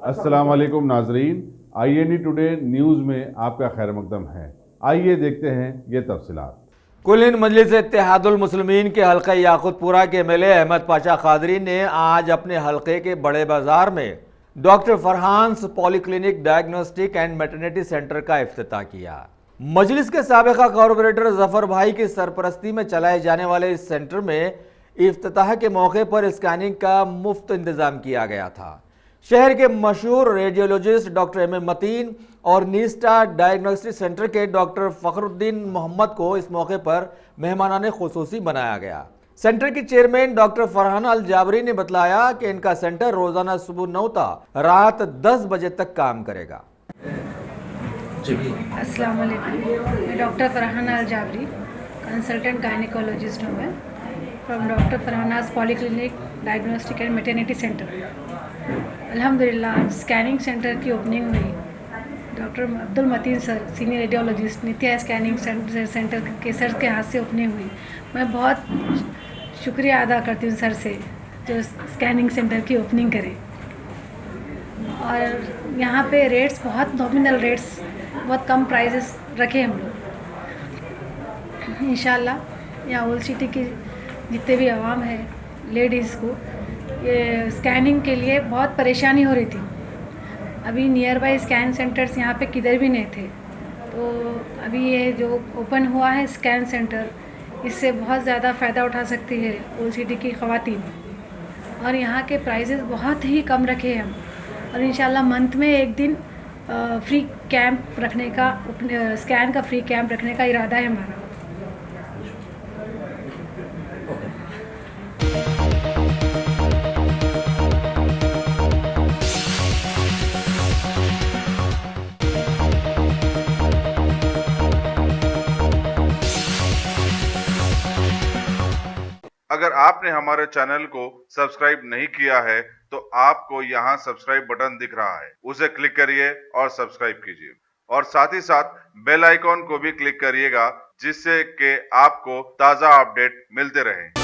अस्सलाम वालेकुम नाजरीन, INE टुडे न्यूज़ में आपका खैर मकदम है। आइए देखते हैं ये तफसीलात। कुल हिंद मजलिस इत्तेहादुल मुस्लिमीन के हल्का याकुतपुरा के MLA अहमद पाशा कादरी ने आज अपने हल्के के बड़े बाजार में doctor Farhan's polyclinic diagnostic and maternity centre का इफ्तिताह किया। मजलिस के साबिका कॉर्पोरेटर जफर भाई की सरपरस्ती में चलाए जाने वाले इस सेंटर में इफ्तिताह के मौके पर स्कैनिंग का मुफ्त इंतजाम किया गया था। शहर के मशहूर रेडियोलॉजिस्ट डॉक्टर MM मतीन और नीस्टा डायग्नोस्टिक सेंटर के डॉक्टर फखरुद्दीन मोहम्मद को इस मौके पर मेहमानाने खुसूसी बनाया गया। सेंटर की चेयरमैन डॉक्टर फरहान अल जाबरी ने बतलाया कि इनका सेंटर रोजाना सुबह 9 ता रात 10 बजे तक काम करेगा। अस्सलाम वालेकुम, मैं doctor Farhan Al Jabri, consultant gynaecologist हूँ मैं, from doctor Farhanaz polyclinic diagnostic and maternity centre. अल्हम्दुलिल्लाह स्कैनिंग सेंटर की ओपनिंग हुई। Doctor Abdul Mateen sir, senior radiologist, Nitya scanning centre के सर के हाथ से ओपनिंग हुई। मैं बहुत शुक्रिया अदा करती हूँ सर से जो स्कैनिंग सेंटर की ओपनिंग करे। और यहाँ पे रेट्स बहुत नॉमिनल रेट्स, बहुत कम प्राइसेस रखे हम लोग। इंशाल्लाह यहाँ ओल्ड सिटी की जितने भी आवाम है, लेडीज़ को ये स्कैनिंग के लिए बहुत परेशानी हो रही थी। अभी नियर बाय स्कैन सेंटर्स यहाँ पे किधर भी नहीं थे, तो अभी ये जो ओपन हुआ है स्कैन सेंटर, इससे बहुत ज़्यादा फ़ायदा उठा सकती है ओल्ड सिटी की ख़वातीन। और यहाँ के प्राइसेस बहुत ही कम रखे हैं हम, और इंशाल्लाह मंथ में एक दिन फ्री कैंप रखने का, स्कैन का फ्री कैंप रखने का इरादा है हमारा। अगर आपने हमारे चैनल को सब्सक्राइब नहीं किया है तो आपको यहाँ सब्सक्राइब बटन दिख रहा है, उसे क्लिक करिए और सब्सक्राइब कीजिए, और साथ ही साथ बेल आइकॉन को भी क्लिक करिएगा, जिससे कि आपको ताज़ा अपडेट मिलते रहें।